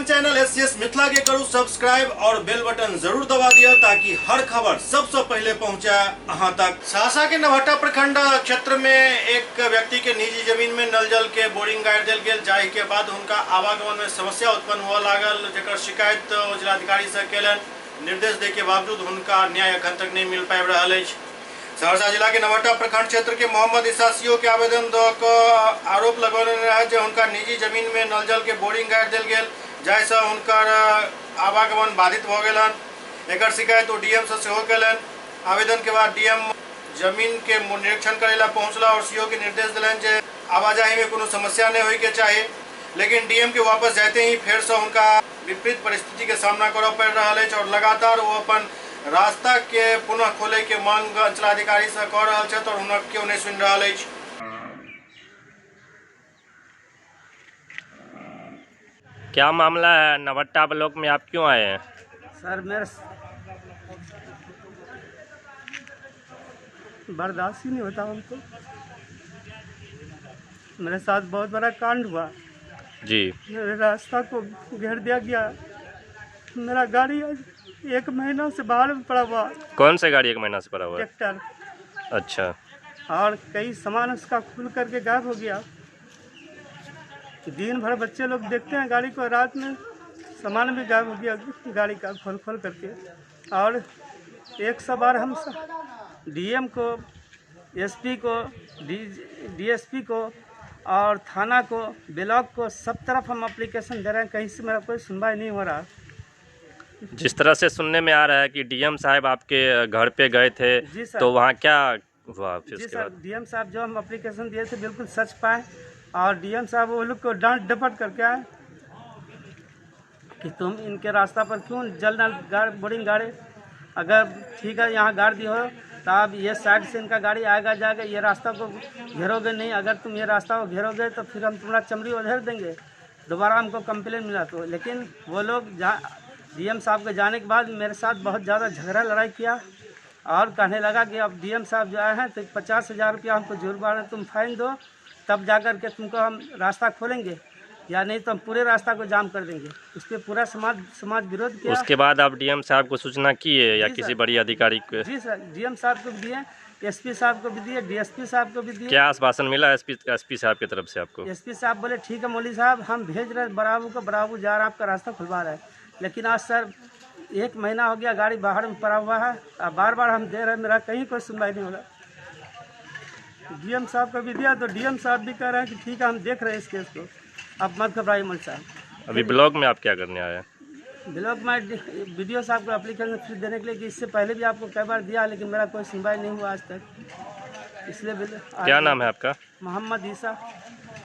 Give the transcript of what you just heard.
अपन channel SCS Mithila के करू subscribe और बेल बटन जरूर दबा दिया ताकि हर खबर सबसे पहले पहुंचे अहां तक। सहरसा के नवहट्टा प्रखंड क्षेत्र में एक व्यक्ति के निजी जमीन में नल जल के बोरिंग गाड़ दिल गेल, जाहि के बाद उनका आवागमन में समस्या उत्पन्न हुआ लागल, जेकर शिकायत जिलाधिकारी से केलन। निर्देश दे के बावजूद उनका न्याय अखन तक नहीं मिल पाबि रहल अछि। सहरसा जिला के नवहट्टा प्रखंड क्षेत्र के मोहम्मद ईसा सीओ के आवेदन द क आरोप लगौने रहे जे उनका निजी जमीन में नल जल के बोरिंग गाड़ दिल गेल, जाहिसँ हुनकर आवागमन बाधित भ गेलन। एकर शिकायत ओ डीएम से सेहो केलन। आवेदन के बाद डीएम जमीन के निरीक्षण करेला पहुंचला और सीओ के निर्देश दिलन जे आवाजाही में कोनो समस्या नहीं होय के चाही, लेकिन डीएम के वापस जाते ही फिर से उनका विपरीत परिस्थिति के सामना करऽ पड़ रहा है और लगातार वो अपन रास्ता के पुनः खोले के मांग अंचलाधिकारी से कर रहा है और उन्हें क्यों नहीं सुन रहा है। क्या मामला है? नवहट्टा ब्लॉक में आप क्यों आए हैं? सर मेरे बर्दाश्त ही नहीं होता हमको। मेरे साथ बहुत बड़ा कांड हुआ जी। मेरे रास्ता को घेर दिया गया। मेरा गाड़ी 1 महीना से बाहर में पड़ा हुआ। कौन सा गाड़ी 1 महीना से पड़ा हुआ है? ट्रैक्टर। अच्छा। और कई सामान उसका खुल करके गायब हो गया। दिन भर बच्चे लोग देखते हैं गाड़ी को, रात में सामान भी गायब हो गया गाड़ी का खोल करके। और 100 बार हम डीएम को, एसपी को, डीएसपी को और थाना को, ब्लॉक को, सब तरफ हम एप्लीकेशन दे रहे हैं, कहीं से मेरा कोई सुनवाई नहीं हो रहा। जिस तरह से सुनने में आ रहा है कि डीएम साहब आपके घर पे गए थे, तो वहाँ क्या हुआ फिर? जी उसके सर, बाद डीएम साहब जो हम एप्लीकेशन दिए थे बिल्कुल सच पाए और डीएम साहब वो लोग को डांट डपट करके आए कि तुम इनके रास्ता पर क्यों जल नल बोरिंग गाड़े। अगर ठीक है यहाँ गाड़ दी हो तो आप ये साइड से इनका गाड़ी आएगा जाएगा, ये रास्ता को घेरोगे नहीं। अगर तुम ये रास्ता को घेरोगे तो फिर हम तुम्हारा चमड़ी उधेड़ देंगे। दोबारा हमको कंप्लेन मिला तो, लेकिन वो लोग डीएम साहब के जाने के बाद मेरे साथ बहुत ज़्यादा झगड़ा लड़ाई किया और कहने लगा कि अब डीएम साहब जो आए हैं तो 50,000 रुपया हमको जुर्माना तुम फाइन दो, तब जाकर के तुमको हम रास्ता खोलेंगे, या नहीं तो हम पूरे रास्ता को जाम कर देंगे। उस पर पूरा समाज विरोध किया। उसके बाद आप डीएम साहब को सूचना किए या किसी बड़ी अधिकारी को? जी सर, डीएम साहब को भी दिए, एसपी साहब को भी दिए, डीएसपी साहब को भी दिए। क्या आश्वासन मिला एसपी साहब की तरफ से आपको? एसपी साहब बोले ठीक है मौली साहब, हम भेज रहे बराबू को, बराबू जा रहा है, आपका रास्ता खुलवा रहा है। लेकिन आज सर 1 महीना हो गया गाड़ी बाहर में पड़ा हुआ है और बार बार हम दे रहे हैं, मेरा कहीं कोई सुनवाई नहीं हो रहा। डीएम साहब को भी दिया तो डीएम साहब भी कह रहे हैं कि ठीक है हम देख रहे हैं इस केस को, अब मत घबराइए मौली साहब। अभी ब्लॉक में आप क्या करने आए हैं? ब्लॉक में वीडियो साहब को एप्लीकेशन फिर देने के लिए कि इससे पहले भी आपको कई बार दिया, लेकिन मेरा कोई सुनवाई नहीं हुआ आज तक, इसलिए क्या नाम है आपका? मोहम्मद ईसा।